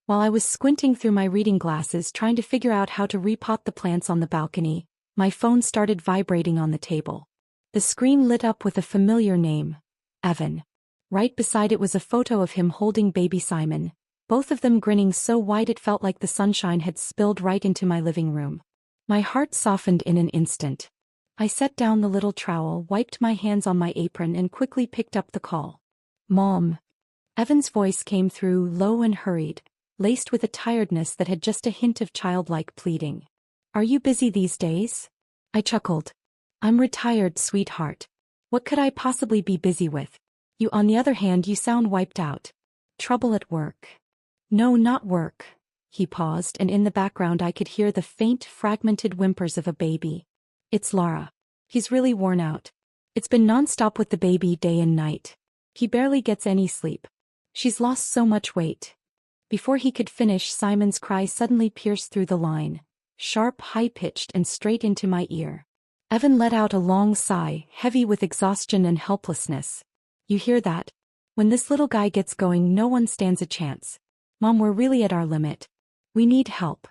While I was squinting through my reading glasses trying to figure out how to repot the plants on the balcony, my phone started vibrating on the table. The screen lit up with a familiar name, Evan. Right beside it was a photo of him holding baby Simon, both of them grinning so wide it felt like the sunshine had spilled right into my living room. My heart softened in an instant. I set down the little trowel, wiped my hands on my apron and quickly picked up the call. "Mom." Evan's voice came through, low and hurried, laced with a tiredness that had just a hint of childlike pleading. "Are you busy these days?" I chuckled. "I'm retired, sweetheart. What could I possibly be busy with? You, on the other hand, you sound wiped out. Trouble at work?" "No, not work." He paused, and in the background I could hear the faint, fragmented whimpers of a baby. "It's Lara. He's really worn out. It's been nonstop with the baby day and night. He barely gets any sleep. She's lost so much weight." Before he could finish, Simon's cry suddenly pierced through the line, sharp, high-pitched and straight into my ear. Evan let out a long sigh, heavy with exhaustion and helplessness. "You hear that? When this little guy gets going, no one stands a chance. Mom, we're really at our limit. We need help."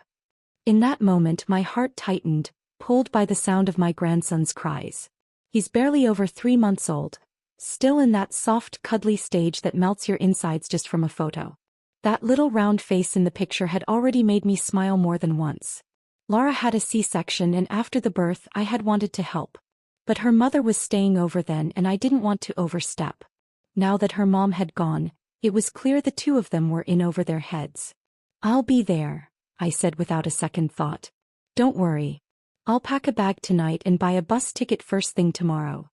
In that moment my heart tightened, pulled by the sound of my grandson's cries. He's barely over 3 months old, still in that soft, cuddly stage that melts your insides just from a photo. That little round face in the picture had already made me smile more than once. Lara had a C-section, and after the birth I had wanted to help. But her mother was staying over then and I didn't want to overstep. Now that her mom had gone, it was clear the two of them were in over their heads. "I'll be there," I said without a second thought. "Don't worry. I'll pack a bag tonight and buy a bus ticket first thing tomorrow.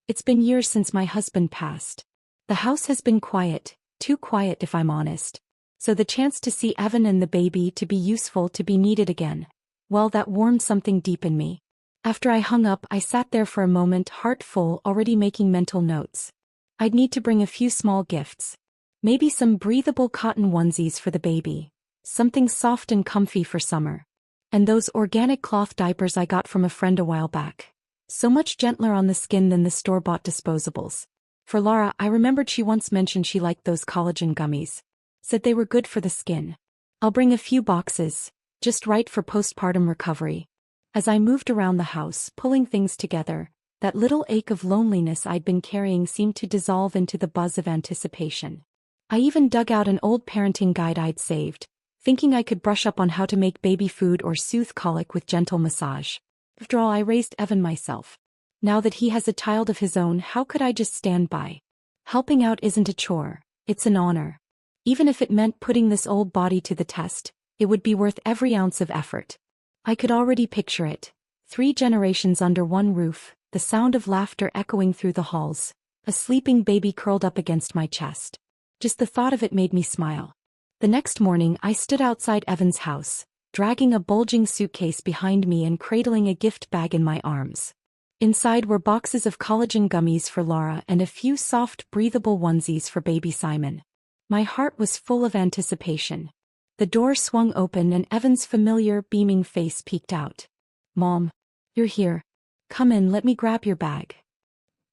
It's been years since my husband passed. The house has been quiet, too quiet if I'm honest. So the chance to see Evan and the baby, to be useful, to be needed again, well, that warmed something deep in me." After I hung up, I sat there for a moment, heart full, already making mental notes. I'd need to bring a few small gifts. Maybe some breathable cotton onesies for the baby, something soft and comfy for summer. And those organic cloth diapers I got from a friend a while back. So much gentler on the skin than the store-bought disposables. For Lara, I remembered she once mentioned she liked those collagen gummies. Said they were good for the skin. I'll bring a few boxes, just right for postpartum recovery. As I moved around the house, pulling things together, that little ache of loneliness I'd been carrying seemed to dissolve into the buzz of anticipation. I even dug out an old parenting guide I'd saved, thinking I could brush up on how to make baby food or soothe colic with gentle massage. After all, I raised Evan myself. Now that he has a child of his own, how could I just stand by? Helping out isn't a chore, it's an honor. Even if it meant putting this old body to the test, it would be worth every ounce of effort. I could already picture it. 3 generations under one roof, the sound of laughter echoing through the halls, a sleeping baby curled up against my chest. Just the thought of it made me smile. The next morning I stood outside Evan's house, dragging a bulging suitcase behind me and cradling a gift bag in my arms. Inside were boxes of collagen gummies for Lara and a few soft, breathable onesies for baby Simon. My heart was full of anticipation. The door swung open and Evan's familiar, beaming face peeked out. "Mom, you're here. Come in, let me grab your bag."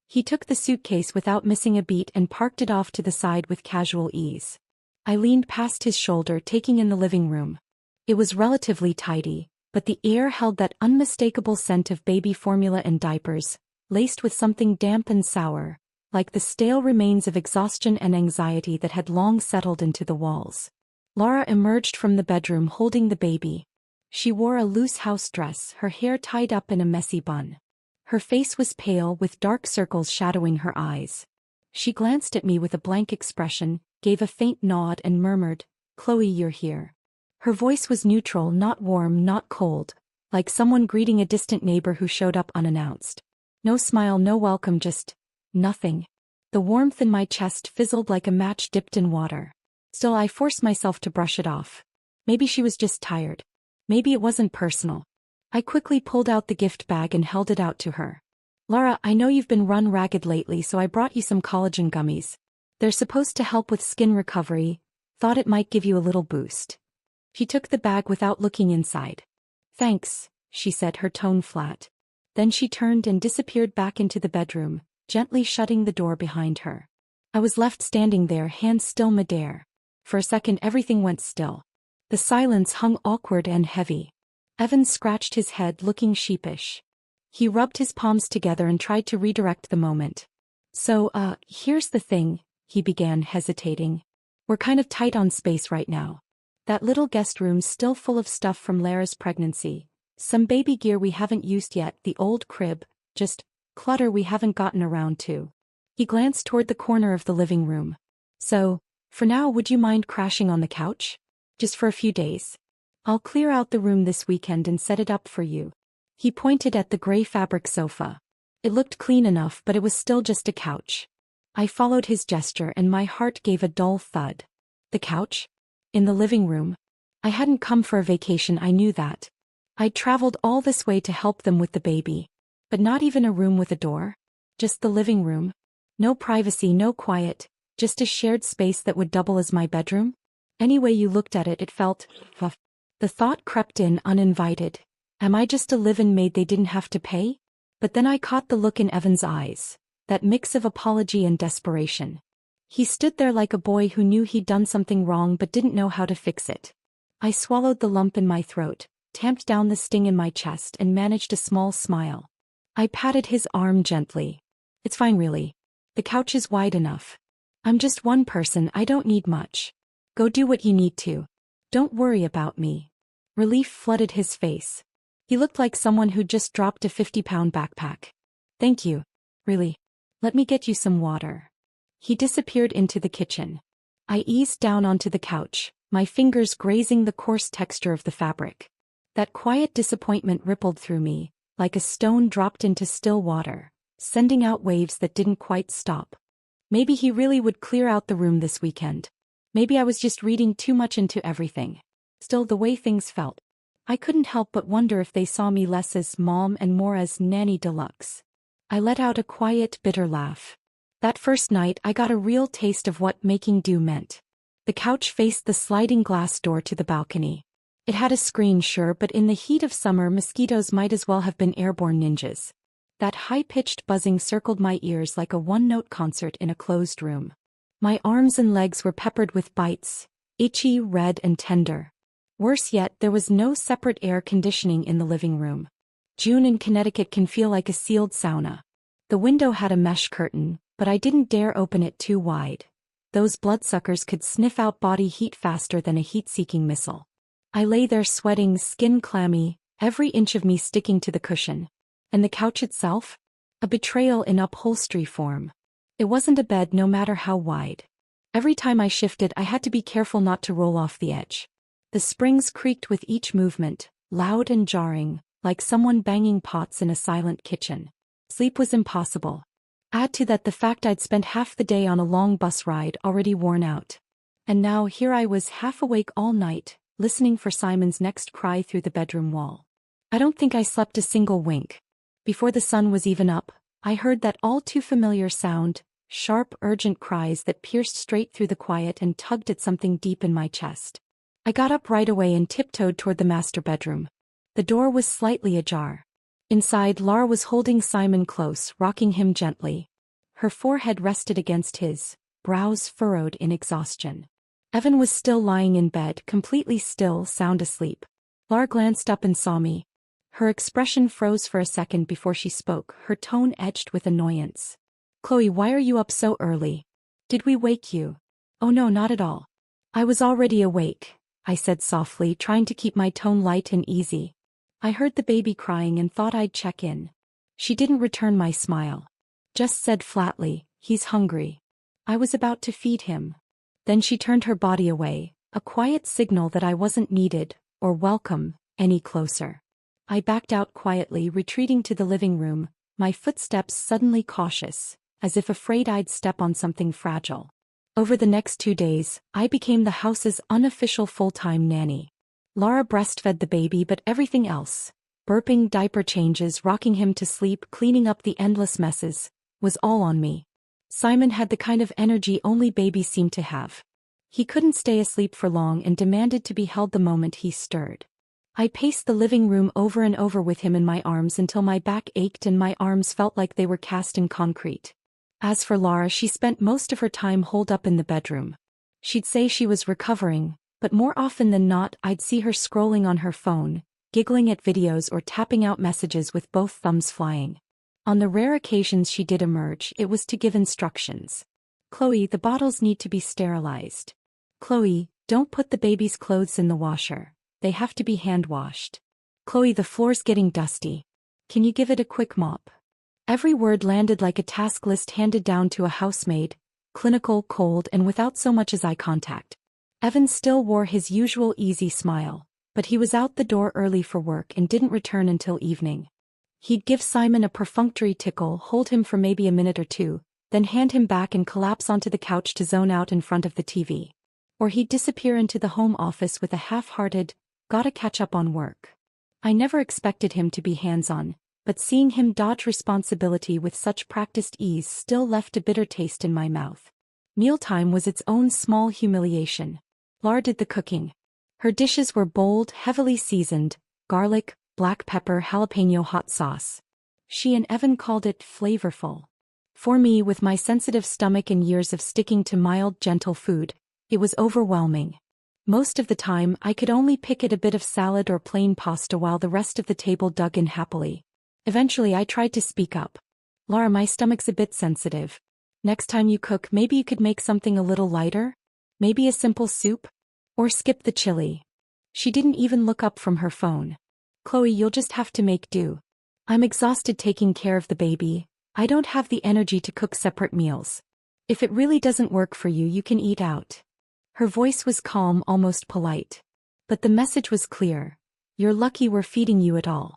He took the suitcase without missing a beat and parked it off to the side with casual ease. I leaned past his shoulder, taking in the living room. It was relatively tidy, but the air held that unmistakable scent of baby formula and diapers, laced with something damp and sour, like the stale remains of exhaustion and anxiety that had long settled into the walls. Lara emerged from the bedroom holding the baby. She wore a loose house dress, her hair tied up in a messy bun. Her face was pale, with dark circles shadowing her eyes. She glanced at me with a blank expression, gave a faint nod and murmured, "Chloe, you're here." Her voice was neutral, not warm, not cold, like someone greeting a distant neighbor who showed up unannounced. No smile, no welcome, just nothing. The warmth in my chest fizzled like a match dipped in water. Still, I forced myself to brush it off. Maybe she was just tired. Maybe it wasn't personal. I quickly pulled out the gift bag and held it out to her. "Lara, I know you've been run ragged lately, so I brought you some collagen gummies. They're supposed to help with skin recovery. Thought it might give you a little boost." She took the bag without looking inside. "Thanks," she said, her tone flat. Then she turned and disappeared back into the bedroom, gently shutting the door behind her. I was left standing there, hands still midair. For a second everything went still. The silence hung awkward and heavy. Evan scratched his head, looking sheepish. He rubbed his palms together and tried to redirect the moment. So, here's the thing, he began, hesitating. We're kind of tight on space right now. That little guest room's still full of stuff from Lara's pregnancy. Some baby gear we haven't used yet, the old crib, just clutter we haven't gotten around to. He glanced toward the corner of the living room. So, for now, would you mind crashing on the couch? Just for a few days. I'll clear out the room this weekend and set it up for you. He pointed at the gray fabric sofa. It looked clean enough, but it was still just a couch. I followed his gesture and my heart gave a dull thud. The couch? In the living room? I hadn't come for a vacation, I knew that. I'd traveled all this way to help them with the baby. But not even a room with a door? Just the living room? No privacy, no quiet, just a shared space that would double as my bedroom? Any way you looked at it, it felt rough. The thought crept in uninvited. Am I just a live-in maid they didn't have to pay? But then I caught the look in Evan's eyes, that mix of apology and desperation. He stood there like a boy who knew he'd done something wrong but didn't know how to fix it. I swallowed the lump in my throat, tamped down the sting in my chest and managed a small smile. I patted his arm gently. It's fine really. The couch is wide enough. I'm just one person, I don't need much. Go do what you need to. Don't worry about me. Relief flooded his face. He looked like someone who'd just dropped a 50-pound backpack. Thank you. Really. Let me get you some water. He disappeared into the kitchen. I eased down onto the couch, my fingers grazing the coarse texture of the fabric. That quiet disappointment rippled through me, like a stone dropped into still water, sending out waves that didn't quite stop. Maybe he really would clear out the room this weekend. Maybe I was just reading too much into everything. Still, the way things felt, I couldn't help but wonder if they saw me less as mom and more as nanny deluxe. I let out a quiet, bitter laugh. That first night I got a real taste of what making do meant. The couch faced the sliding glass door to the balcony. It had a screen, sure, but in the heat of summer mosquitoes might as well have been airborne ninjas. That high-pitched buzzing circled my ears like a one-note concert in a closed room. My arms and legs were peppered with bites, itchy, red, and tender. Worse yet, there was no separate air conditioning in the living room. June in Connecticut can feel like a sealed sauna. The window had a mesh curtain, but I didn't dare open it too wide. Those bloodsuckers could sniff out body heat faster than a heat-seeking missile. I lay there sweating, skin clammy, every inch of me sticking to the cushion. And the couch itself? A betrayal in upholstery form. It wasn't a bed no matter how wide. Every time I shifted I had to be careful not to roll off the edge. The springs creaked with each movement, loud and jarring, like someone banging pots in a silent kitchen. Sleep was impossible. Add to that the fact I'd spent half the day on a long bus ride already worn out. And now here I was half awake all night, listening for Simon's next cry through the bedroom wall. I don't think I slept a single wink. Before the sun was even up, I heard that all too familiar sound, sharp, urgent cries that pierced straight through the quiet and tugged at something deep in my chest. I got up right away and tiptoed toward the master bedroom. The door was slightly ajar. Inside, Lara was holding Simon close, rocking him gently. Her forehead rested against his, brows furrowed in exhaustion. Evan was still lying in bed, completely still, sound asleep. Lara glanced up and saw me. Her expression froze for a second before she spoke, her tone edged with annoyance. "Chloe, why are you up so early? Did we wake you?" "Oh no, not at all. I was already awake," I said softly, trying to keep my tone light and easy. "I heard the baby crying and thought I'd check in." She didn't return my smile. Just said flatly, "He's hungry." I was about to feed him. Then she turned her body away, a quiet signal that I wasn't needed, or welcome, any closer. I backed out quietly, retreating to the living room, my footsteps suddenly cautious, as if afraid I'd step on something fragile. Over the next 2 days, I became the house's unofficial full-time nanny. Lara breastfed the baby, but everything else, burping, diaper changes, rocking him to sleep, cleaning up the endless messes, was all on me. Simon had the kind of energy only babies seem to have. He couldn't stay asleep for long and demanded to be held the moment he stirred. I paced the living room over and over with him in my arms until my back ached and my arms felt like they were cast in concrete. As for Lara, she spent most of her time holed up in the bedroom. She'd say she was recovering, But more often than not, I'd see her scrolling on her phone, giggling at videos or tapping out messages with both thumbs flying. On the rare occasions she did emerge, it was to give instructions. Chloe, the bottles need to be sterilized. Chloe, don't put the baby's clothes in the washer. They have to be hand-washed. Chloe, the floor's getting dusty. Can you give it a quick mop? Every word landed like a task list handed down to a housemaid, clinical, cold, and without so much as eye contact. Evan still wore his usual easy smile, but he was out the door early for work and didn't return until evening. He'd give Simon a perfunctory tickle, hold him for maybe a minute or two, then hand him back and collapse onto the couch to zone out in front of the TV. Or he'd disappear into the home office with a half-hearted, "Gotta catch up on work." I never expected him to be hands-on, but seeing him dodge responsibility with such practiced ease still left a bitter taste in my mouth. Mealtime was its own small humiliation. Lara did the cooking. Her dishes were bold, heavily seasoned, garlic, black pepper, jalapeno hot sauce. She and Evan called it flavorful. For me, with my sensitive stomach and years of sticking to mild, gentle food, it was overwhelming. Most of the time, I could only pick at a bit of salad or plain pasta while the rest of the table dug in happily. Eventually, I tried to speak up. "Lara, my stomach's a bit sensitive. Next time you cook, maybe you could make something a little lighter? Maybe a simple soup? Or skip the chili." She didn't even look up from her phone. "Chloe, you'll just have to make do. I'm exhausted taking care of the baby. I don't have the energy to cook separate meals. If it really doesn't work for you, you can eat out." Her voice was calm, almost polite. But the message was clear. "You're lucky we're feeding you at all."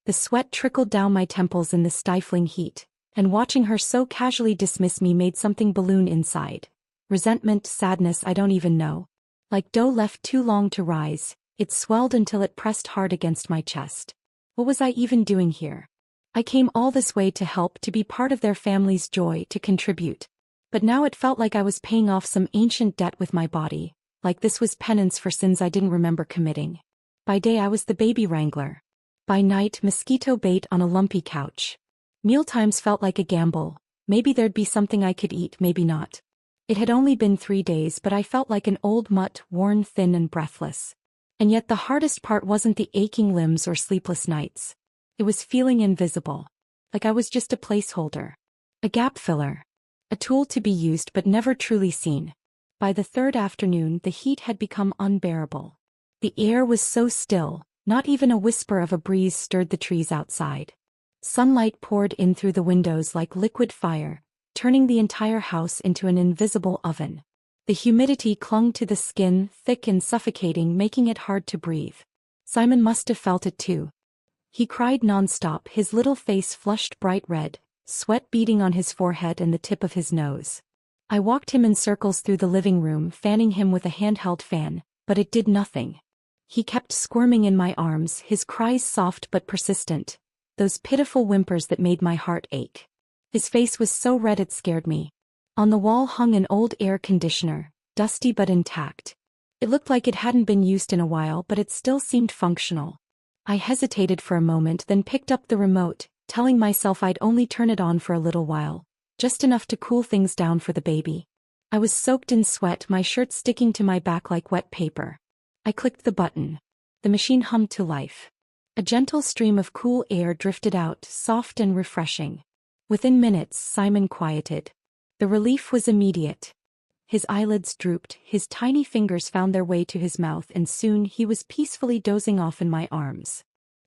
The sweat trickled down my temples in the stifling heat, and watching her so casually dismiss me made something balloon inside. Resentment, sadness, I don't even know. Like dough left too long to rise, it swelled until it pressed hard against my chest. What was I even doing here? I came all this way to help, to be part of their family's joy, to contribute. But now it felt like I was paying off some ancient debt with my body, like this was penance for sins I didn't remember committing. By day I was the baby wrangler. By night, mosquito bait on a lumpy couch. Mealtimes felt like a gamble. Maybe there'd be something I could eat, maybe not. It had only been 3 days, but I felt like an old mutt, worn thin and breathless. And yet the hardest part wasn't the aching limbs or sleepless nights. It was feeling invisible. Like I was just a placeholder. A gap filler. A tool to be used but never truly seen. By the third afternoon, the heat had become unbearable. The air was so still, not even a whisper of a breeze stirred the trees outside. Sunlight poured in through the windows like liquid fire, turning the entire house into an invisible oven. The humidity clung to the skin, thick and suffocating, making it hard to breathe. Simon must have felt it too. He cried nonstop, his little face flushed bright red, sweat beading on his forehead and the tip of his nose. I walked him in circles through the living room, fanning him with a handheld fan, but it did nothing. He kept squirming in my arms, his cries soft but persistent, those pitiful whimpers that made my heart ache. His face was so red it scared me. On the wall hung an old air conditioner, dusty but intact. It looked like it hadn't been used in a while, but it still seemed functional. I hesitated for a moment, then picked up the remote, telling myself I'd only turn it on for a little while, just enough to cool things down for the baby. I was soaked in sweat, my shirt sticking to my back like wet paper. I clicked the button. The machine hummed to life. A gentle stream of cool air drifted out, soft and refreshing. Within minutes, Simon quieted. The relief was immediate. His eyelids drooped, his tiny fingers found their way to his mouth, and soon he was peacefully dozing off in my arms.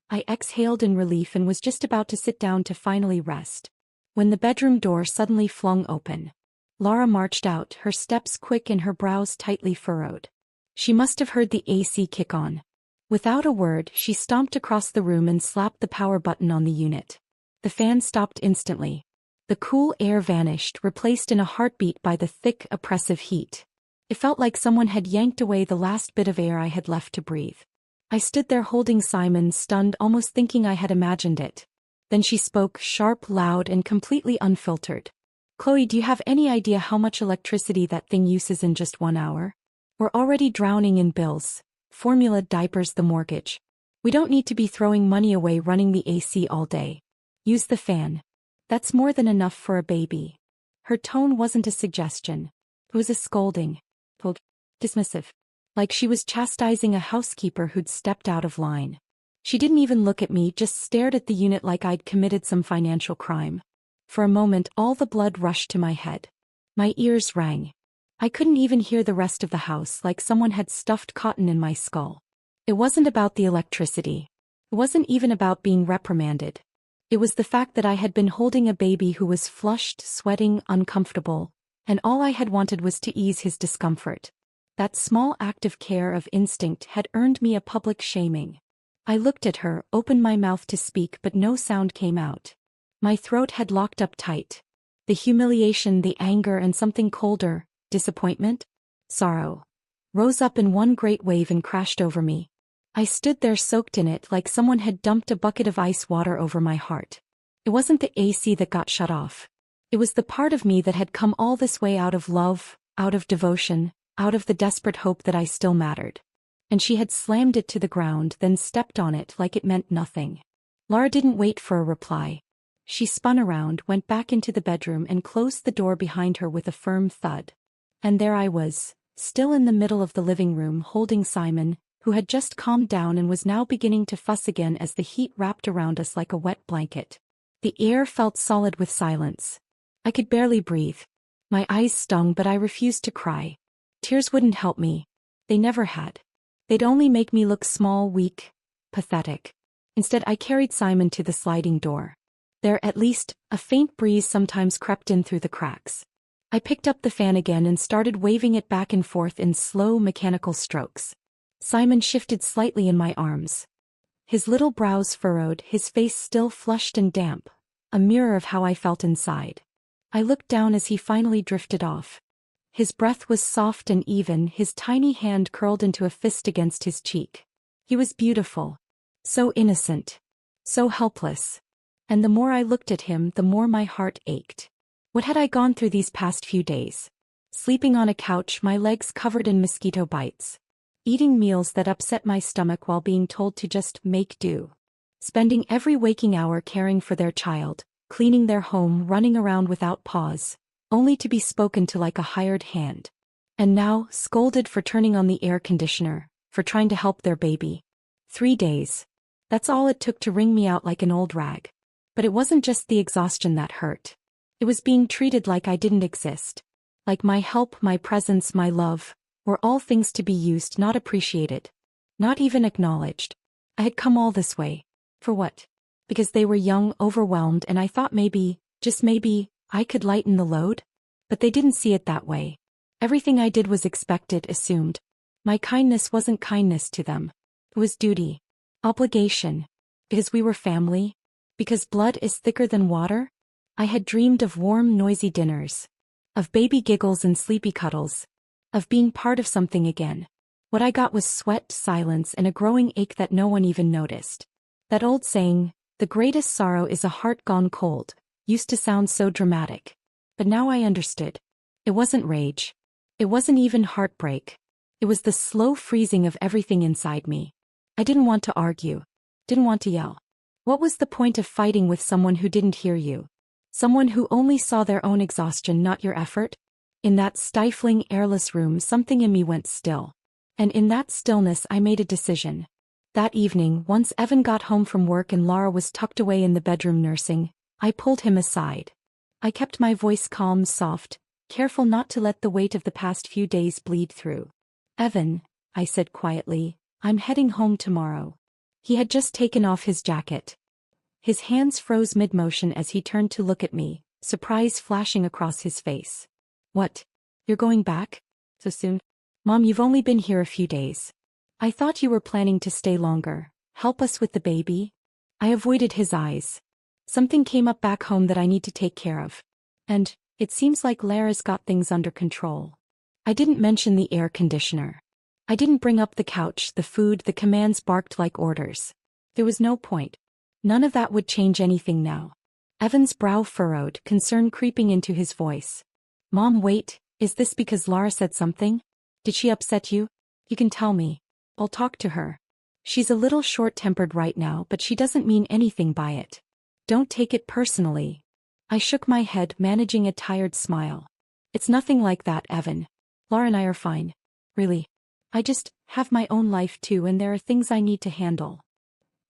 I exhaled in relief and was just about to sit down to finally rest, when the bedroom door suddenly flung open. Lara marched out, her steps quick and her brows tightly furrowed. She must have heard the AC kick on. Without a word, she stomped across the room and slapped the power button on the unit. The fan stopped instantly. The cool air vanished, replaced in a heartbeat by the thick, oppressive heat. It felt like someone had yanked away the last bit of air I had left to breathe. I stood there holding Simon, stunned, almost thinking I had imagined it. Then she spoke, sharp, loud, and completely unfiltered. "Chloe, do you have any idea how much electricity that thing uses in just 1 hour? We're already drowning in bills. Formula, diapers, the mortgage. We don't need to be throwing money away running the AC all day. Use the fan. That's more than enough for a baby." Her tone wasn't a suggestion. It was a scolding. Dismissive. like she was chastising a housekeeper who'd stepped out of line. She didn't even look at me, just stared at the unit like I'd committed some financial crime. For a moment, all the blood rushed to my head. My ears rang. I couldn't even hear the rest of the house, like someone had stuffed cotton in my skull. It wasn't about the electricity. It wasn't even about being reprimanded. It was the fact that I had been holding a baby who was flushed, sweating, uncomfortable, and all I had wanted was to ease his discomfort. That small act of care, of instinct, had earned me a public shaming. I looked at her, opened my mouth to speak, but no sound came out. My throat had locked up tight. The humiliation, the anger, and something colder, disappointment, sorrow, rose up in one great wave and crashed over me. I stood there soaked in it, like someone had dumped a bucket of ice water over my heart. It wasn't the AC that got shut off. It was the part of me that had come all this way out of love, out of devotion, out of the desperate hope that I still mattered. And she had slammed it to the ground, then stepped on it like it meant nothing. Lara didn't wait for a reply. She spun around, went back into the bedroom, and closed the door behind her with a firm thud. And there I was, still in the middle of the living room, holding Simon, who had just calmed down and was now beginning to fuss again as the heat wrapped around us like a wet blanket. The air felt solid with silence. I could barely breathe. My eyes stung, but I refused to cry. Tears wouldn't help me. They never had. They'd only make me look small, weak, pathetic. Instead, I carried Simon to the sliding door. There, at least, a faint breeze sometimes crept in through the cracks. I picked up the fan again and started waving it back and forth in slow, mechanical strokes. Simon shifted slightly in my arms. His little brows furrowed, his face still flushed and damp, a mirror of how I felt inside. I looked down as he finally drifted off. His breath was soft and even, his tiny hand curled into a fist against his cheek. He was beautiful. So innocent. So helpless. And the more I looked at him, the more my heart ached. What had I gone through these past few days? Sleeping on a couch, my legs covered in mosquito bites. Eating meals that upset my stomach while being told to just make do. Spending every waking hour caring for their child, cleaning their home, running around without pause, only to be spoken to like a hired hand. And now, scolded for turning on the air conditioner, for trying to help their baby. 3 days. That's all it took to wring me out like an old rag. But it wasn't just the exhaustion that hurt. It was being treated like I didn't exist. Like my help, my presence, my love, were all things to be used, not appreciated. Not even acknowledged. I had come all this way. For what? Because they were young, overwhelmed, and I thought maybe, just maybe, I could lighten the load? But they didn't see it that way. Everything I did was expected, assumed. My kindness wasn't kindness to them. It was duty. Obligation. Because we were family. Because blood is thicker than water. I had dreamed of warm, noisy dinners. Of baby giggles and sleepy cuddles. Of being part of something again. What I got was sweat, silence, and a growing ache that no one even noticed. That old saying, the greatest sorrow is a heart gone cold, used to sound so dramatic. But now I understood. It wasn't rage. It wasn't even heartbreak. It was the slow freezing of everything inside me. I didn't want to argue. Didn't want to yell. What was the point of fighting with someone who didn't hear you? Someone who only saw their own exhaustion, not your effort? In that stifling, airless room, something in me went still. And in that stillness I made a decision. That evening, once Evan got home from work and Lara was tucked away in the bedroom nursing, I pulled him aside. I kept my voice calm, soft, careful not to let the weight of the past few days bleed through. Evan, I said quietly, I'm heading home tomorrow. He had just taken off his jacket. His hands froze mid-motion as he turned to look at me, surprise flashing across his face. What? You're going back? So soon? Mom, you've only been here a few days. I thought you were planning to stay longer, help us with the baby. I avoided his eyes. Something came up back home that I need to take care of. And, it seems like Lara's got things under control. I didn't mention the air conditioner. I didn't bring up the couch, the food, the commands barked like orders. There was no point. None of that would change anything now. Evan's brow furrowed, concern creeping into his voice. Mom, wait, is this because Lara said something? Did she upset you? You can tell me. I'll talk to her. She's a little short-tempered right now, but she doesn't mean anything by it. Don't take it personally. I shook my head, managing a tired smile. It's nothing like that, Evan. Lara and I are fine. Really. I just have my own life too, and there are things I need to handle.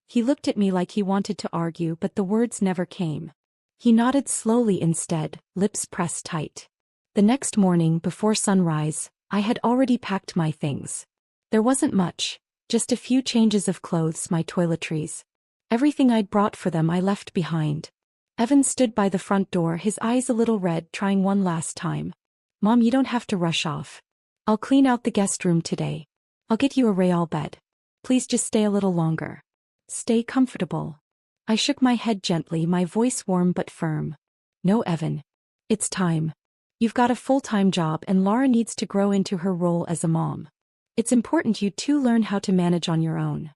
He looked at me like he wanted to argue, but the words never came. He nodded slowly instead, lips pressed tight. The next morning, before sunrise, I had already packed my things. There wasn't much, just a few changes of clothes, my toiletries. Everything I'd brought for them I left behind. Evan stood by the front door, his eyes a little red, trying one last time. Mom, you don't have to rush off. I'll clean out the guest room today. I'll get you a Royale bed. Please just stay a little longer. Stay comfortable. I shook my head gently, my voice warm but firm. No, Evan. It's time. You've got a full-time job and Laura needs to grow into her role as a mom. It's important you two learn how to manage on your own.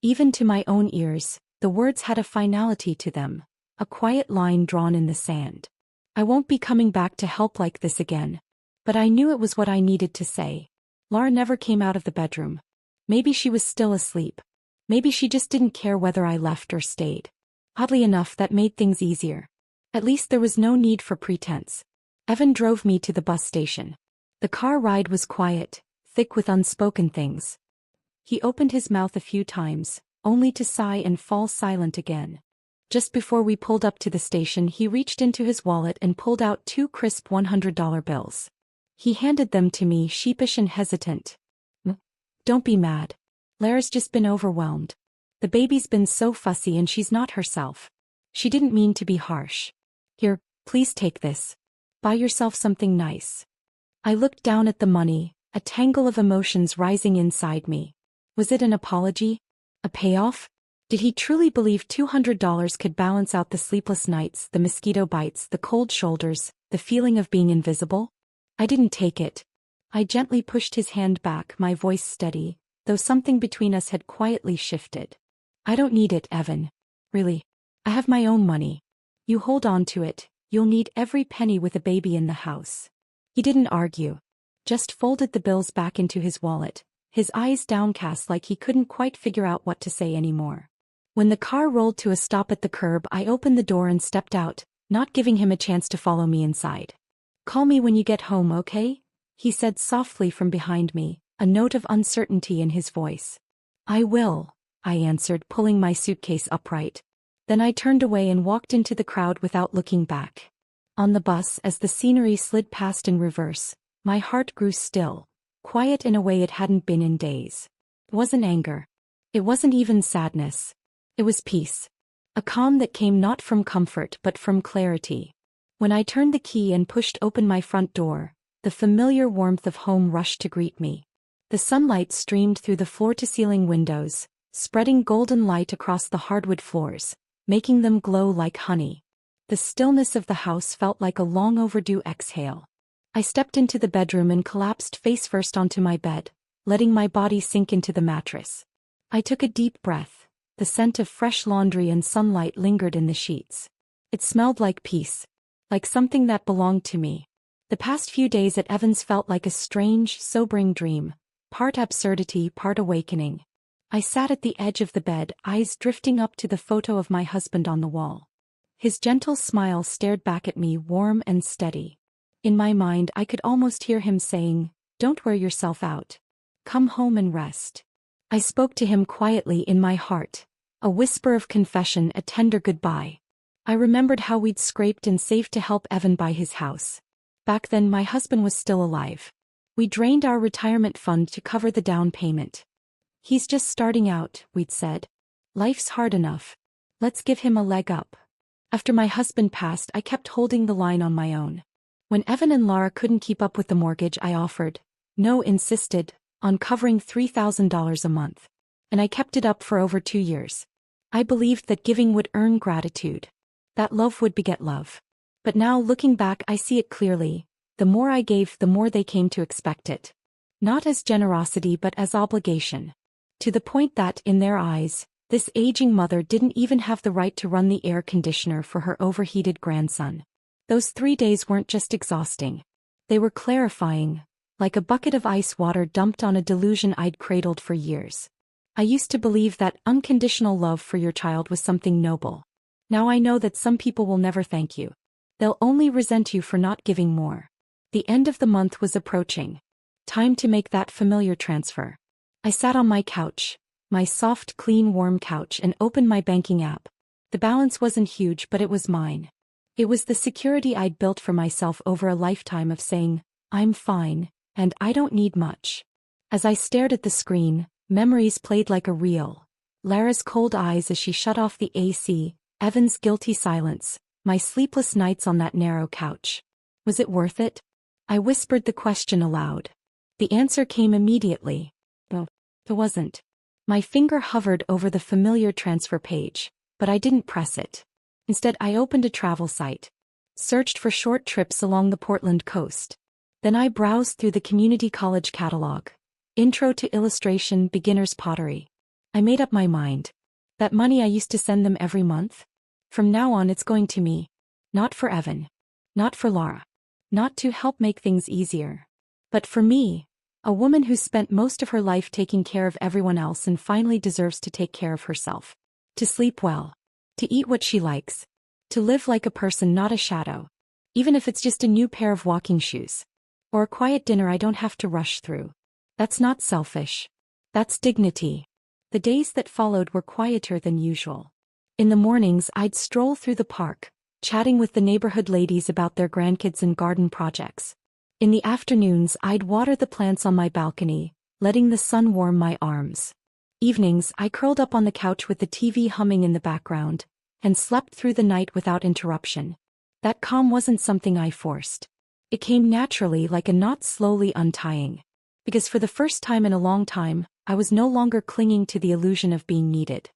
Even to my own ears, the words had a finality to them, a quiet line drawn in the sand. I won't be coming back to help like this again. But I knew it was what I needed to say. Laura never came out of the bedroom. Maybe she was still asleep. Maybe she just didn't care whether I left or stayed. Oddly enough, that made things easier. At least there was no need for pretense. Evan drove me to the bus station. The car ride was quiet, thick with unspoken things. He opened his mouth a few times, only to sigh and fall silent again. Just before we pulled up to the station, he reached into his wallet and pulled out 2 crisp $100 bills. He handed them to me, sheepish and hesitant. Don't be mad. Lara's just been overwhelmed. The baby's been so fussy and she's not herself. She didn't mean to be harsh. Here, please take this. Buy yourself something nice. I looked down at the money, a tangle of emotions rising inside me. Was it an apology? A payoff? Did he truly believe $200 could balance out the sleepless nights, the mosquito bites, the cold shoulders, the feeling of being invisible? I didn't take it. I gently pushed his hand back, my voice steady, though something between us had quietly shifted. I don't need it, Evan. Really. I have my own money. You hold on to it, you'll need every penny with a baby in the house. He didn't argue. Just folded the bills back into his wallet, his eyes downcast like he couldn't quite figure out what to say anymore. When the car rolled to a stop at the curb, I opened the door and stepped out, not giving him a chance to follow me inside. Call me when you get home, okay? He said softly from behind me, a note of uncertainty in his voice. I will, I answered, pulling my suitcase upright. Then I turned away and walked into the crowd without looking back. On the bus, as the scenery slid past in reverse, my heart grew still, quiet in a way it hadn't been in days. It wasn't anger. It wasn't even sadness. It was peace. A calm that came not from comfort but from clarity. When I turned the key and pushed open my front door, the familiar warmth of home rushed to greet me. The sunlight streamed through the floor-to-ceiling windows, spreading golden light across the hardwood floors, making them glow like honey. The stillness of the house felt like a long-overdue exhale. I stepped into the bedroom and collapsed face-first onto my bed, letting my body sink into the mattress. I took a deep breath. The scent of fresh laundry and sunlight lingered in the sheets. It smelled like peace, like something that belonged to me. The past few days at Evans felt like a strange, sobering dream, part absurdity, part awakening. I sat at the edge of the bed, eyes drifting up to the photo of my husband on the wall. His gentle smile stared back at me, warm and steady. In my mind, I could almost hear him saying, "Don't wear yourself out. Come home and rest." I spoke to him quietly in my heart, a whisper of confession, a tender goodbye. I remembered how we'd scraped and saved to help Evan buy his house. Back then, my husband was still alive. We drained our retirement fund to cover the down payment. He's just starting out, we'd said. Life's hard enough. Let's give him a leg up. After my husband passed, I kept holding the line on my own. When Evan and Laura couldn't keep up with the mortgage, I offered, no, insisted, on covering $3,000 a month. And I kept it up for over 2 years. I believed that giving would earn gratitude. That love would beget love. But now, looking back, I see it clearly. The more I gave, the more they came to expect it. Not as generosity but as obligation. To the point that, in their eyes, this aging mother didn't even have the right to run the air conditioner for her overheated grandson. Those 3 days weren't just exhausting. They were clarifying, like a bucket of ice water dumped on a delusion I'd cradled for years. I used to believe that unconditional love for your child was something noble. Now I know that some people will never thank you. They'll only resent you for not giving more. The end of the month was approaching. Time to make that familiar transfer. I sat on my couch, my soft, clean, warm couch, and opened my banking app. The balance wasn't huge, but it was mine. It was the security I'd built for myself over a lifetime of saying, I'm fine, and I don't need much. As I stared at the screen, memories played like a reel. Lara's cold eyes as she shut off the AC, Evan's guilty silence, my sleepless nights on that narrow couch. Was it worth it? I whispered the question aloud. The answer came immediately. No, it wasn't. My finger hovered over the familiar transfer page, but I didn't press it. Instead, I opened a travel site. Searched for short trips along the Portland coast. Then I browsed through the community college catalog. Intro to illustration, beginner's pottery. I made up my mind. That money I used to send them every month? From now on it's going to me. Not for Evan. Not for Laura. Not to help make things easier. But for me, a woman who spent most of her life taking care of everyone else and finally deserves to take care of herself. To sleep well. To eat what she likes. To live like a person, not a shadow. Even if it's just a new pair of walking shoes. Or a quiet dinner I don't have to rush through. That's not selfish. That's dignity. The days that followed were quieter than usual. In the mornings I'd stroll through the park, chatting with the neighborhood ladies about their grandkids and garden projects. In the afternoons I'd water the plants on my balcony, letting the sun warm my arms. Evenings I curled up on the couch with the TV humming in the background, and slept through the night without interruption. That calm wasn't something I forced. It came naturally, like a knot slowly untying. Because for the first time in a long time, I was no longer clinging to the illusion of being needed.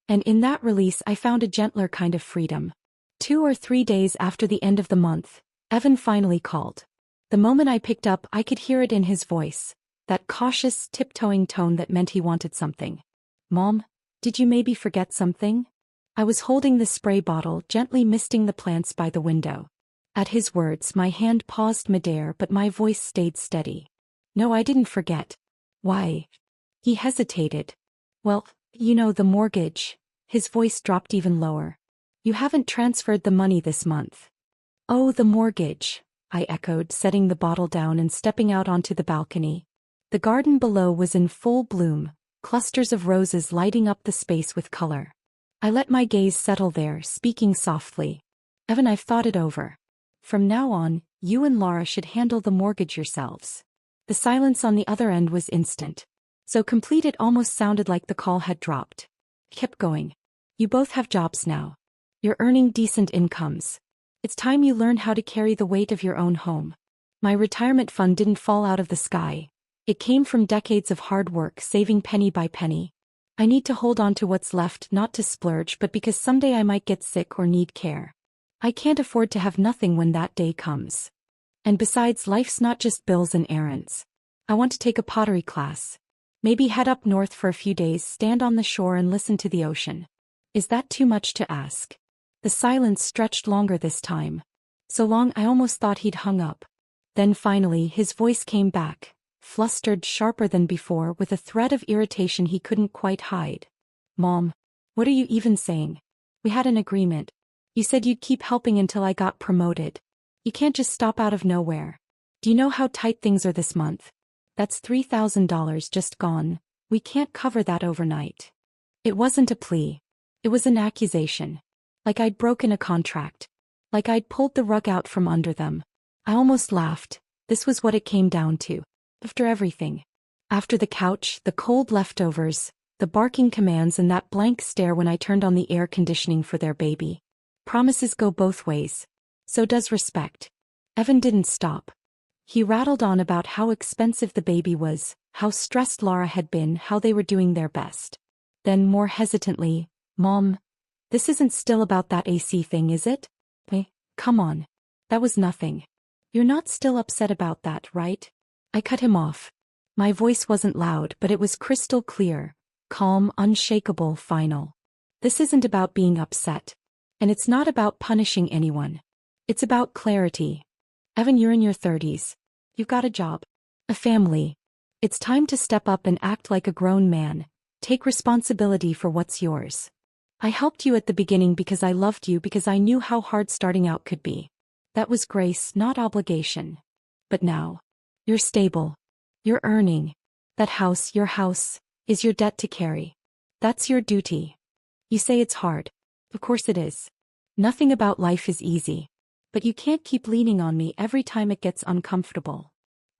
And in that release I found a gentler kind of freedom. 2 or 3 days after the end of the month, Evan finally called. The moment I picked up, I could hear it in his voice, that cautious, tiptoeing tone that meant he wanted something. Mom, did you maybe forget something? I was holding the spray bottle, gently misting the plants by the window. At his words, my hand paused midair, but my voice stayed steady. No, I didn't forget. Why? He hesitated. Well, you know, the mortgage. His voice dropped even lower. You haven't transferred the money this month. Oh, the mortgage, I echoed, setting the bottle down and stepping out onto the balcony. The garden below was in full bloom, clusters of roses lighting up the space with color. I let my gaze settle there, speaking softly. Evan, I've thought it over. From now on, you and Laura should handle the mortgage yourselves. The silence on the other end was instant. So complete it almost sounded like the call had dropped. Kept going. You both have jobs now. You're earning decent incomes. It's time you learn how to carry the weight of your own home. My retirement fund didn't fall out of the sky. It came from decades of hard work, saving penny by penny. I need to hold on to what's left, not to splurge, but because someday I might get sick or need care. I can't afford to have nothing when that day comes. And besides, life's not just bills and errands. I want to take a pottery class. Maybe head up north for a few days, stand on the shore and listen to the ocean. Is that too much to ask? The silence stretched longer this time. So long I almost thought he'd hung up. Then finally his voice came back, flustered, sharper than before, with a thread of irritation he couldn't quite hide. Mom, what are you even saying? We had an agreement. You said you'd keep helping until I got promoted. You can't just stop out of nowhere. Do you know how tight things are this month? That's $3,000 just gone. We can't cover that overnight. It wasn't a plea. It was an accusation. Like I'd broken a contract. Like I'd pulled the rug out from under them. I almost laughed. This was what it came down to. After everything. After the couch, the cold leftovers, the barking commands, and that blank stare when I turned on the air conditioning for their baby. Promises go both ways. So does respect. Evan didn't stop. He rattled on about how expensive the baby was, how stressed Laura had been, how they were doing their best. Then more hesitantly, Mom, this isn't still about that AC thing, is it? Come on. That was nothing. You're not still upset about that, right? I cut him off. My voice wasn't loud, but it was crystal clear, calm, unshakable, final. This isn't about being upset. And it's not about punishing anyone. It's about clarity. Evan, you're in your 30s. You've got a job. A family. It's time to step up and act like a grown man. Take responsibility for what's yours. I helped you at the beginning because I loved you, because I knew how hard starting out could be. That was grace, not obligation. But now, you're stable. You're earning. That house, your house, is your debt to carry. That's your duty. You say it's hard. Of course it is. Nothing about life is easy. But you can't keep leaning on me every time it gets uncomfortable.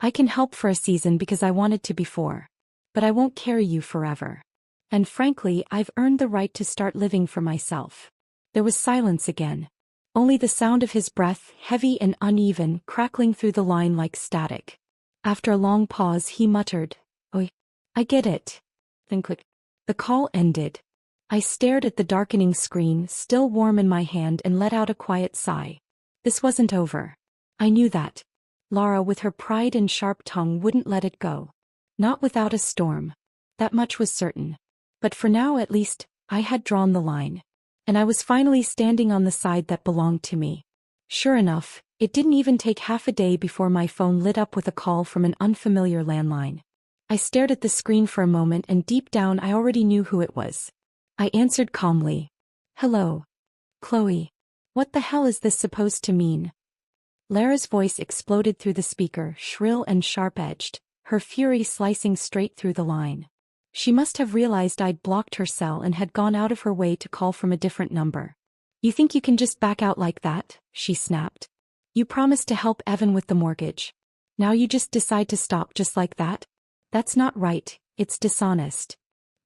I can help for a season because I wanted to before. But I won't carry you forever. And frankly, I've earned the right to start living for myself. There was silence again. Only the sound of his breath, heavy and uneven, crackling through the line like static. After a long pause, he muttered, "Oi, I get it." Then click. The call ended. I stared at the darkening screen, still warm in my hand, and let out a quiet sigh. This wasn't over. I knew that. Lara, with her pride and sharp tongue, wouldn't let it go. Not without a storm. That much was certain. But for now, at least, I had drawn the line. And I was finally standing on the side that belonged to me. Sure enough, it didn't even take half a day before my phone lit up with a call from an unfamiliar landline. I stared at the screen for a moment, and deep down I already knew who it was. I answered calmly. "Hello. Chloe. What the hell is this supposed to mean?" Lara's voice exploded through the speaker, shrill and sharp-edged, her fury slicing straight through the line. She must have realized I'd blocked her cell and had gone out of her way to call from a different number. "You think you can just back out like that?" she snapped. "You promised to help Evan with the mortgage. Now you just decide to stop just like that? That's not right, it's dishonest."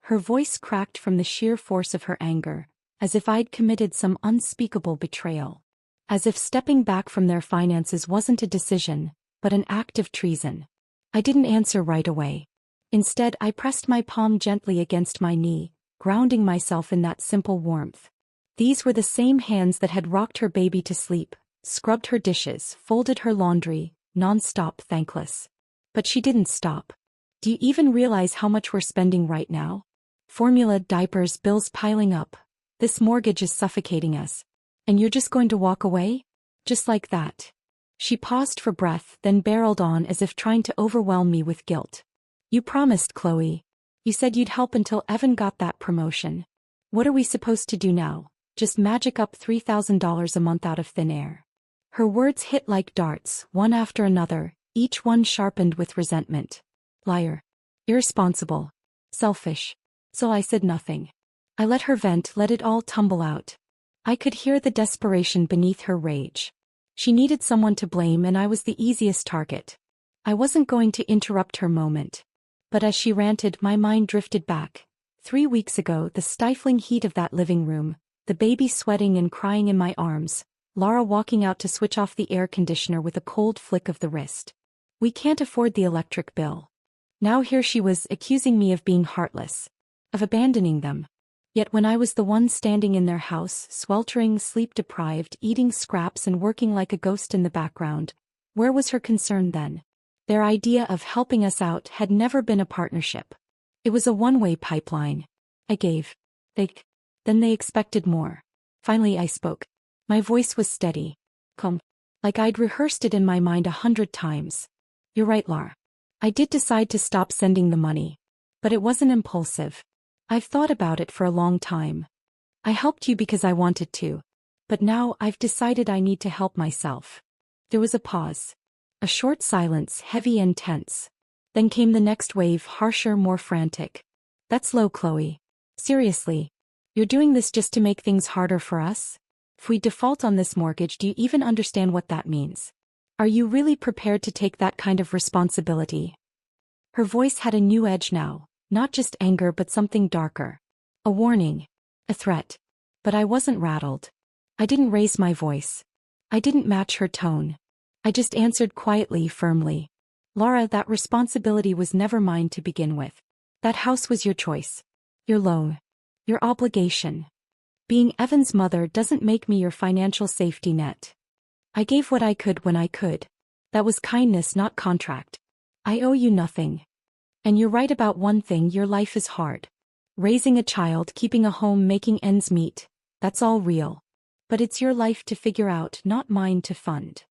Her voice cracked from the sheer force of her anger, as if I'd committed some unspeakable betrayal. As if stepping back from their finances wasn't a decision, but an act of treason. I didn't answer right away. Instead, I pressed my palm gently against my knee, grounding myself in that simple warmth. These were the same hands that had rocked her baby to sleep, scrubbed her dishes, folded her laundry, non-stop thankless. But she didn't stop. "Do you even realize how much we're spending right now? Formula, diapers, bills piling up. This mortgage is suffocating us. And you're just going to walk away? Just like that?" She paused for breath, then barreled on as if trying to overwhelm me with guilt. "You promised, Chloe. You said you'd help until Evan got that promotion. What are we supposed to do now? Just magic up $3,000 a month out of thin air?" Her words hit like darts, one after another, each one sharpened with resentment. Liar. Irresponsible. Selfish. So I said nothing. I let her vent, let it all tumble out. I could hear the desperation beneath her rage. She needed someone to blame, and I was the easiest target. I wasn't going to interrupt her moment. But as she ranted, my mind drifted back. 3 weeks ago, the stifling heat of that living room, the baby sweating and crying in my arms, Lara walking out to switch off the air conditioner with a cold flick of the wrist. We can't afford the electric bill. Now here she was accusing me of being heartless, of abandoning them. Yet when I was the one standing in their house, sweltering, sleep-deprived, eating scraps and working like a ghost in the background, where was her concern then? Their idea of helping us out had never been a partnership. It was a one-way pipeline. I gave. Then they expected more. Finally I spoke. My voice was steady, calm, like I'd rehearsed it in my mind 100 times. "You're right, Lara. I did decide to stop sending the money. But it wasn't impulsive. I've thought about it for a long time. I helped you because I wanted to. But now I've decided I need to help myself." There was a pause. A short silence, heavy and tense. Then came the next wave, harsher, more frantic. "That's low, Chloe. Seriously. You're doing this just to make things harder for us? If we default on this mortgage, do you even understand what that means? Are you really prepared to take that kind of responsibility?" Her voice had a new edge now, not just anger but something darker. A warning. A threat. But I wasn't rattled. I didn't raise my voice. I didn't match her tone. I just answered quietly, firmly. "Lara, that responsibility was never mine to begin with. That house was your choice. Your loan. Your obligation. Being Evan's mother doesn't make me your financial safety net. I gave what I could when I could. That was kindness, not contract. I owe you nothing. And you're right about one thing, your life is hard. Raising a child, keeping a home, making ends meet, that's all real. But it's your life to figure out, not mine to fund.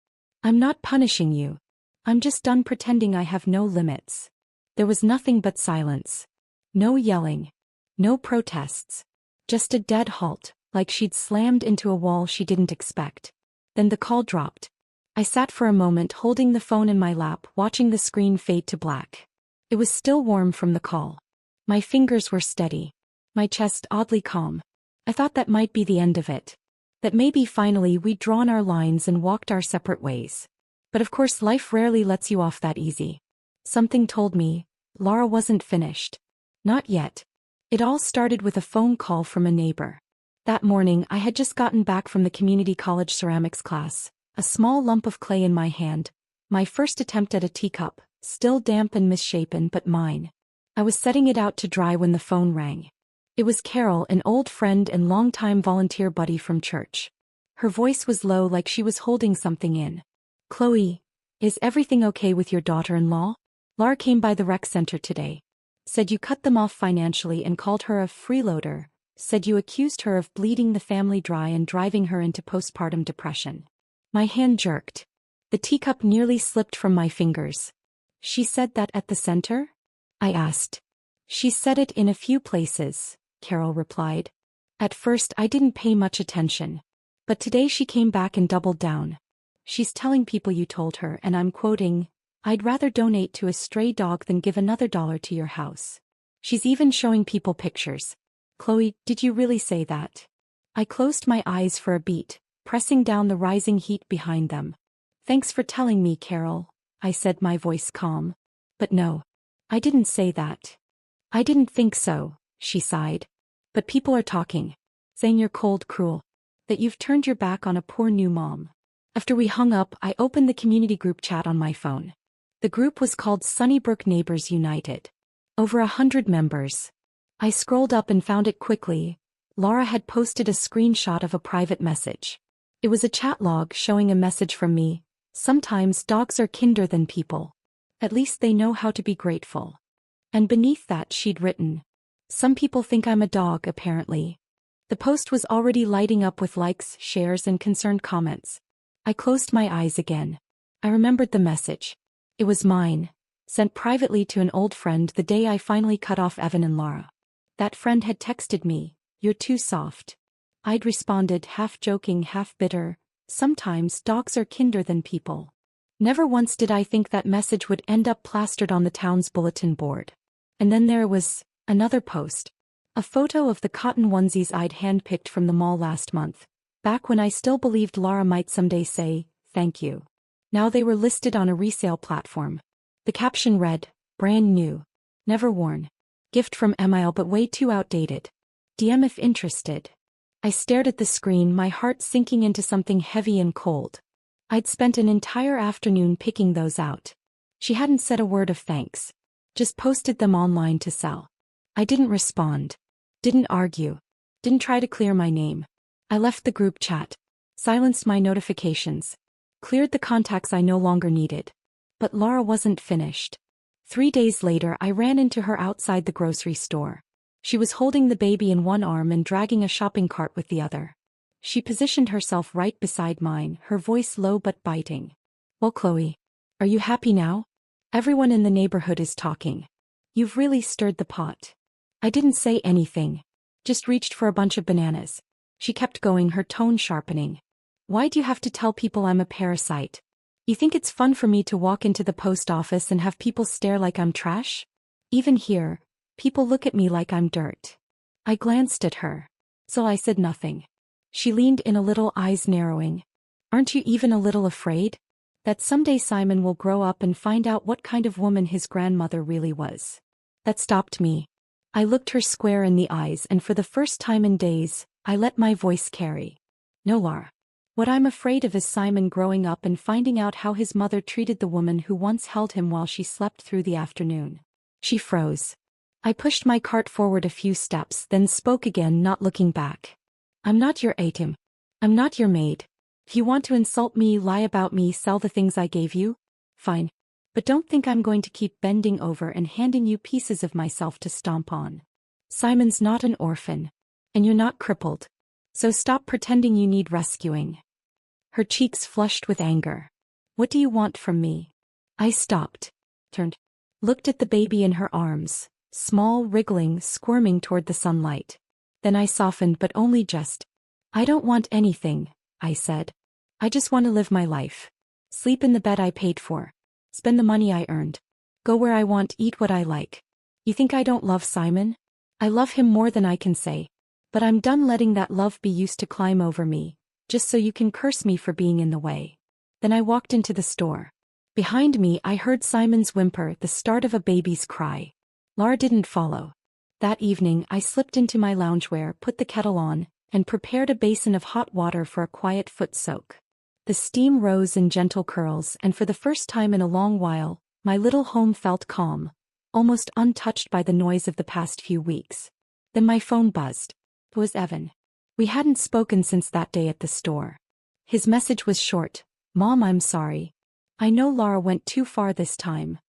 I'm not punishing you. I'm just done pretending I have no limits." There was nothing but silence. No yelling. No protests. Just a dead halt, like she'd slammed into a wall she didn't expect. Then the call dropped. I sat for a moment holding the phone in my lap, watching the screen fade to black. It was still warm from the call. My fingers were steady. My chest oddly calm. I thought that might be the end of it. That maybe finally we'd drawn our lines and walked our separate ways. But of course life rarely lets you off that easy. Something told me, Laura wasn't finished. Not yet. It all started with a phone call from a neighbor. That morning I had just gotten back from the community college ceramics class, a small lump of clay in my hand, my first attempt at a teacup, still damp and misshapen but mine. I was setting it out to dry when the phone rang. It was Carol, an old friend and longtime volunteer buddy from church. Her voice was low, like she was holding something in. "Chloe, is everything okay with your daughter-in-law? Laura came by the rec center today. Said you cut them off financially and called her a freeloader. Said you accused her of bleeding the family dry and driving her into postpartum depression." My hand jerked. The teacup nearly slipped from my fingers. "She said that at the center?" I asked. "She said it in a few places," Carol replied. At first I didn't pay much attention. But today she came back and doubled down. "She's telling people you told her, and I'm quoting, 'I'd rather donate to a stray dog than give another dollar to your house.' She's even showing people pictures." "Chloe, did you really say that?" I closed my eyes for a beat, pressing down the rising heat behind them. "Thanks for telling me, Carol," I said, my voice calm. "But no. I didn't say that." "I didn't think so," she sighed. "But people are talking. Saying you're cold, cruel. That you've turned your back on a poor new mom." After we hung up, I opened the community group chat on my phone. The group was called Sunnybrook Neighbors United. Over 100 members. I scrolled up and found it quickly. Laura had posted a screenshot of a private message. It was a chat log showing a message from me. "Sometimes dogs are kinder than people. At least they know how to be grateful." And beneath that she'd written, "Some people think I'm a dog, apparently." The post was already lighting up with likes, shares, and concerned comments. I closed my eyes again. I remembered the message. It was mine, sent privately to an old friend the day I finally cut off Evan and Laura. That friend had texted me, "You're too soft." I'd responded, half joking, half bitter, "Sometimes dogs are kinder than people." Never once did I think that message would end up plastered on the town's bulletin board. And then there was another post. A photo of the cotton onesies I'd handpicked from the mall last month, back when I still believed Laura might someday say, "Thank you." Now they were listed on a resale platform. The caption read, "Brand new. Never worn. Gift from Emile but way too outdated. DM if interested." I stared at the screen, my heart sinking into something heavy and cold. I'd spent an entire afternoon picking those out. She hadn't said a word of thanks. Just posted them online to sell. I didn't respond. Didn't argue. Didn't try to clear my name. I left the group chat. Silenced my notifications. Cleared the contacts I no longer needed. But Laura wasn't finished. 3 days later I ran into her outside the grocery store. She was holding the baby in one arm and dragging a shopping cart with the other. She positioned herself right beside mine, her voice low but biting. "Well, Chloe, are you happy now? Everyone in the neighborhood is talking. You've really stirred the pot." I didn't say anything. Just reached for a bunch of bananas. She kept going, her tone sharpening. "Why do you have to tell people I'm a parasite? You think it's fun for me to walk into the post office and have people stare like I'm trash? Even here, people look at me like I'm dirt." I glanced at her. So I said nothing. She leaned in a little, eyes narrowing. "Aren't you even a little afraid? That someday Simon will grow up and find out what kind of woman his grandmother really was?" That stopped me. I looked her square in the eyes, and for the first time in days, I let my voice carry. "No, Laura. What I'm afraid of is Simon growing up and finding out how his mother treated the woman who once held him while she slept through the afternoon." She froze. I pushed my cart forward a few steps, then spoke again, not looking back. "I'm not your item. I'm not your maid. If you want to insult me, lie about me, sell the things I gave you, fine. But don't think I'm going to keep bending over and handing you pieces of myself to stomp on. Simon's not an orphan. And you're not crippled. So stop pretending you need rescuing." Her cheeks flushed with anger. "What do you want from me?" I stopped. Turned. Looked at the baby in her arms, small, wriggling, squirming toward the sunlight. Then I softened, but only just. "I don't want anything," I said. "I just want to live my life. Sleep in the bed I paid for. Spend the money I earned. Go where I want, eat what I like. You think I don't love Simon? I love him more than I can say. But I'm done letting that love be used to climb over me, just so you can curse me for being in the way. Then I walked into the store. Behind me I heard Simon's whimper, the start of a baby's cry. Laura didn't follow. That evening I slipped into my loungewear, put the kettle on, and prepared a basin of hot water for a quiet foot soak. The steam rose in gentle curls, and for the first time in a long while, my little home felt calm, almost untouched by the noise of the past few weeks. Then my phone buzzed. It was Evan. We hadn't spoken since that day at the store. His message was short. Mom, I'm sorry. I know Laura went too far this time.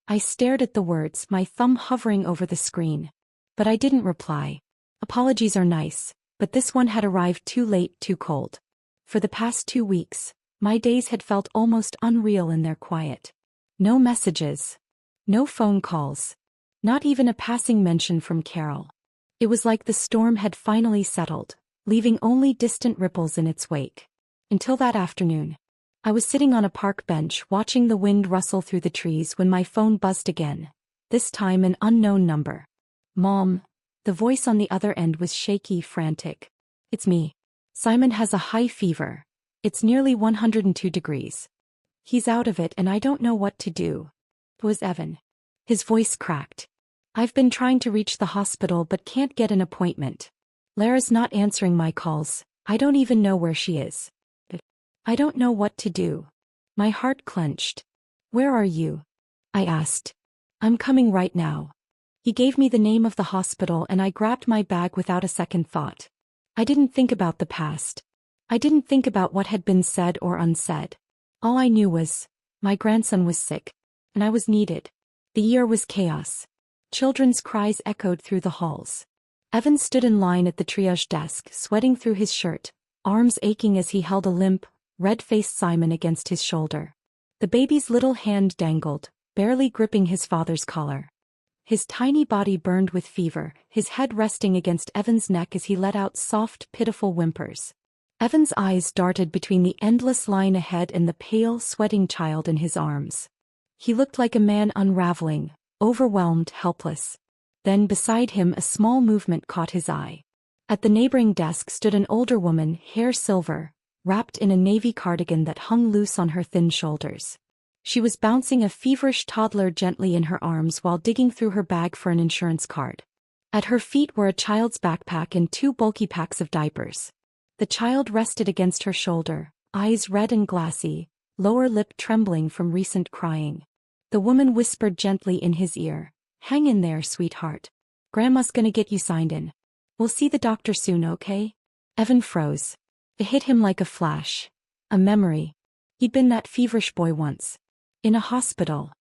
I stared at the words, my thumb hovering over the screen. But I didn't reply. Apologies are nice, but this one had arrived too late, too cold. For the past 2 weeks, my days had felt almost unreal in their quiet. No messages. No phone calls. Not even a passing mention from Carol. It was like the storm had finally settled, leaving only distant ripples in its wake. Until that afternoon. I was sitting on a park bench watching the wind rustle through the trees when my phone buzzed again. This time an unknown number. Mom. The voice on the other end was shaky, frantic. It's me. Simon has a high fever. It's nearly 102 degrees. He's out of it and I don't know what to do. It was Evan. His voice cracked. I've been trying to reach the hospital but can't get an appointment. Lara's not answering my calls. I don't even know where she is. I don't know what to do. My heart clenched. Where are you? I asked. I'm coming right now. He gave me the name of the hospital and I grabbed my bag without a second thought. I didn't think about the past. I didn't think about what had been said or unsaid. All I knew was, my grandson was sick, and I was needed. The year was chaos. Children's cries echoed through the halls. Evan stood in line at the triage desk, sweating through his shirt, arms aching as he held a limp, red-faced Simon against his shoulder. The baby's little hand dangled, barely gripping his father's collar. His tiny body burned with fever, his head resting against Evan's neck as he let out soft, pitiful whimpers. Evan's eyes darted between the endless line ahead and the pale, sweating child in his arms. He looked like a man unraveling, overwhelmed, helpless. Then beside him a small movement caught his eye. At the neighboring desk stood an older woman, hair silver, wrapped in a navy cardigan that hung loose on her thin shoulders. She was bouncing a feverish toddler gently in her arms while digging through her bag for an insurance card. At her feet were a child's backpack and 2 bulky packs of diapers. The child rested against her shoulder, eyes red and glassy, lower lip trembling from recent crying. The woman whispered gently in his ear, "Hang in there, sweetheart. Grandma's gonna get you signed in. We'll see the doctor soon, okay?" Evan froze. It hit him like a flash. A memory. He'd been that feverish boy once. In a hospital.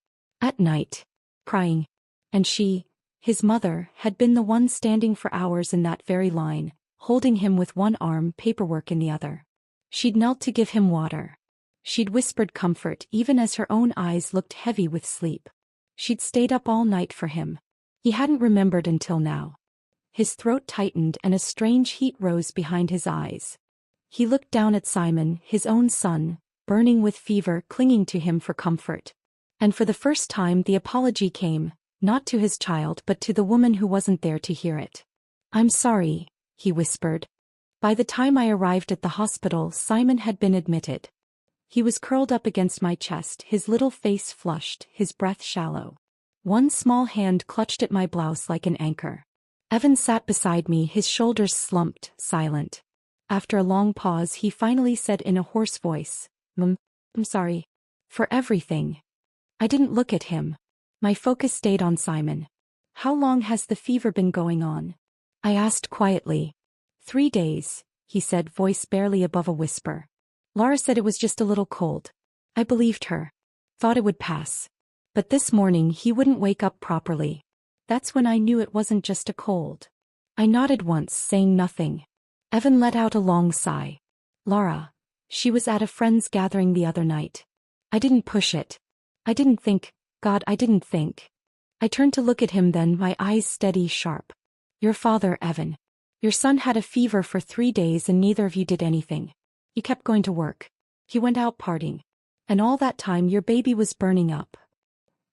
At night. Crying. And she, his mother, had been the one standing for hours in that very line, holding him with one arm, paperwork in the other. She'd knelt to give him water. She'd whispered comfort even as her own eyes looked heavy with sleep. She'd stayed up all night for him. He hadn't remembered until now. His throat tightened and a strange heat rose behind his eyes. He looked down at Simon, his own son, burning with fever, clinging to him for comfort. And for the first time the apology came, not to his child but to the woman who wasn't there to hear it. "I'm sorry," he whispered. By the time I arrived at the hospital, Simon had been admitted. He was curled up against my chest, his little face flushed, his breath shallow. One small hand clutched at my blouse like an anchor. Evan sat beside me, his shoulders slumped, silent. After a long pause he finally said in a hoarse voice, "Mom, I'm sorry. For everything." I didn't look at him. My focus stayed on Simon. "How long has the fever been going on?" I asked quietly. 3 days, he said, voice barely above a whisper. Laura said it was just a little cold. I believed her. Thought it would pass. But this morning he wouldn't wake up properly. That's when I knew it wasn't just a cold. I nodded once, saying nothing. Evan let out a long sigh. "Laura. She was at a friend's gathering the other night. I didn't push it. I didn't think, God, I didn't think." I turned to look at him then, my eyes steady, sharp. "Your father, Evan. Your son had a fever for 3 days and neither of you did anything. You kept going to work. He went out partying. And all that time your baby was burning up."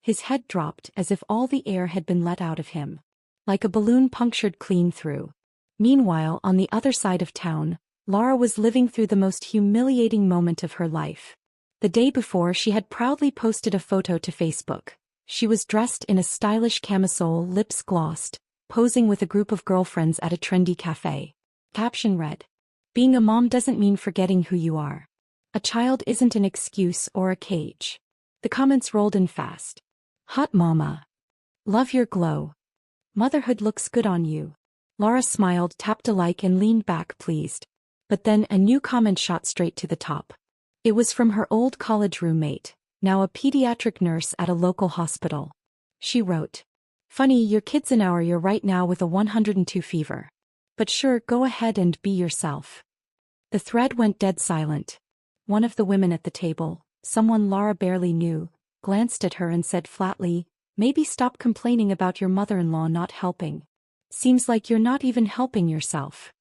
His head dropped as if all the air had been let out of him. Like a balloon punctured clean through. Meanwhile, on the other side of town, Laura was living through the most humiliating moment of her life. The day before, she had proudly posted a photo to Facebook. She was dressed in a stylish camisole, lips glossed, posing with a group of girlfriends at a trendy cafe. Caption read, "Being a mom doesn't mean forgetting who you are. A child isn't an excuse or a cage." The comments rolled in fast. "Hot mama. Love your glow. Motherhood looks good on you." Laura smiled, tapped a like and leaned back pleased. But then a new comment shot straight to the top. It was from her old college roommate, now a pediatric nurse at a local hospital. She wrote, "Funny, your kid's in our year right now with a 102 fever. But sure, go ahead and be yourself." The thread went dead silent. One of the women at the table, someone Laura barely knew, glanced at her and said flatly, "Maybe stop complaining about your mother-in-law not helping. Seems like you're not even helping yourself."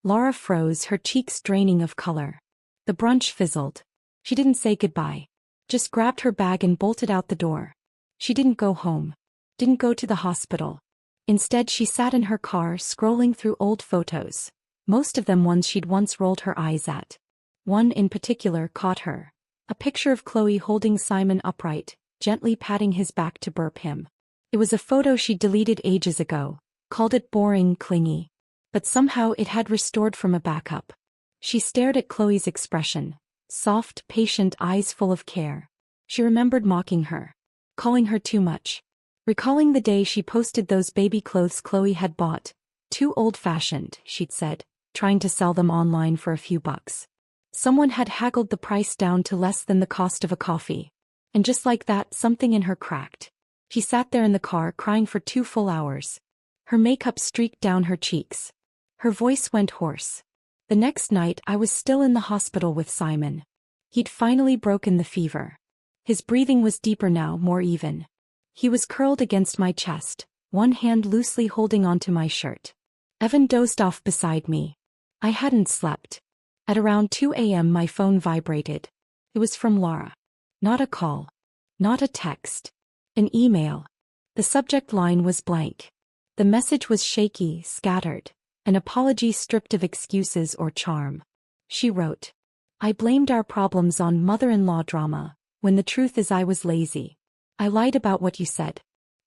Laura froze, her cheeks draining of color. The brunch fizzled. She didn't say goodbye. Just grabbed her bag and bolted out the door. She didn't go home. Didn't go to the hospital. Instead, she sat in her car scrolling through old photos. Most of them ones she'd once rolled her eyes at. One in particular caught her. A picture of Chloe holding Simon upright, gently patting his back to burp him. It was a photo she'd deleted ages ago, called it boring, clingy. But somehow it had restored from a backup. She stared at Chloe's expression. Soft, patient eyes full of care. She remembered mocking her. Calling her too much. Recalling the day she posted those baby clothes Chloe had bought. Too old-fashioned, she'd said, trying to sell them online for a few bucks. Someone had haggled the price down to less than the cost of a coffee. And just like that, something in her cracked. She sat there in the car crying for 2 full hours. Her makeup streaked down her cheeks. Her voice went hoarse. The next night I was still in the hospital with Simon. He'd finally broken the fever. His breathing was deeper now, more even. He was curled against my chest, one hand loosely holding onto my shirt. Evan dozed off beside me. I hadn't slept. At around 2 a.m. my phone vibrated. It was from Laura. Not a call. Not a text. An email. The subject line was blank. The message was shaky, scattered. An apology stripped of excuses or charm. She wrote, "I blamed our problems on mother-in-law drama, when the truth is I was lazy. I lied about what you said.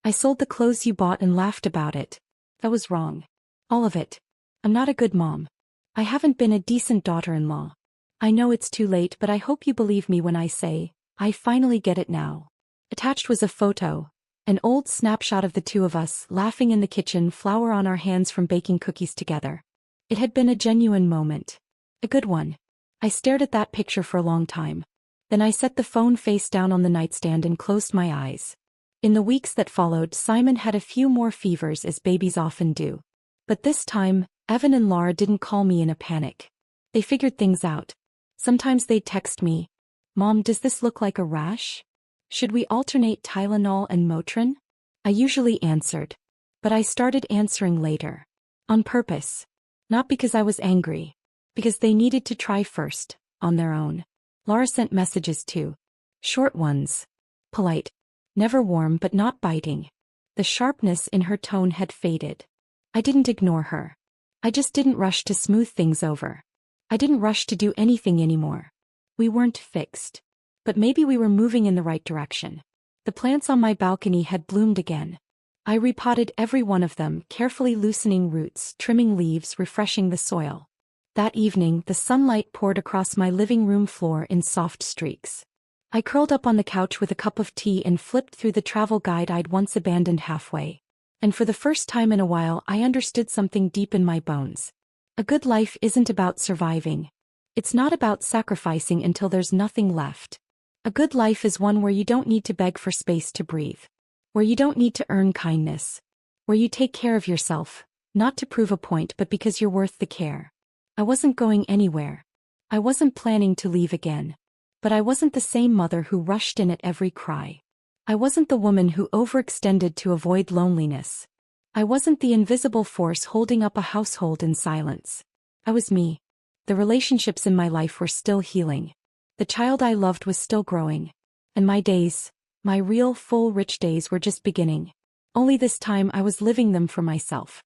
I sold the clothes you bought and laughed about it. That was wrong. All of it. I'm not a good mom. I haven't been a decent daughter-in-law. I know it's too late, but I hope you believe me when I say, I finally get it now." Attached was a photo. An old snapshot of the two of us laughing in the kitchen, flour on our hands from baking cookies together. It had been a genuine moment. A good one. I stared at that picture for a long time. Then I set the phone face down on the nightstand and closed my eyes. In the weeks that followed, Simon had a few more fevers, as babies often do. But this time, Evan and Laura didn't call me in a panic. They figured things out. Sometimes they'd text me, "Mom, does this look like a rash? Should we alternate Tylenol and Motrin?" I usually answered. But I started answering later. On purpose. Not because I was angry. Because they needed to try first, on their own. Laura sent messages too. Short ones. Polite. Never warm but not biting. The sharpness in her tone had faded. I didn't ignore her. I just didn't rush to smooth things over. I didn't rush to do anything anymore. We weren't fixed. But maybe we were moving in the right direction. The plants on my balcony had bloomed again. I repotted every one of them, carefully loosening roots, trimming leaves, refreshing the soil. That evening, the sunlight poured across my living room floor in soft streaks. I curled up on the couch with a cup of tea and flipped through the travel guide I'd once abandoned halfway. And for the first time in a while, I understood something deep in my bones. A good life isn't about surviving. It's not about sacrificing until there's nothing left. A good life is one where you don't need to beg for space to breathe. Where you don't need to earn kindness. Where you take care of yourself, not to prove a point but because you're worth the care. I wasn't going anywhere. I wasn't planning to leave again. But I wasn't the same mother who rushed in at every cry. I wasn't the woman who overextended to avoid loneliness. I wasn't the invisible force holding up a household in silence. I was me. The relationships in my life were still healing. The child I loved was still growing. And my days, My real, full, rich days were just beginning. Only this time I was living them for myself.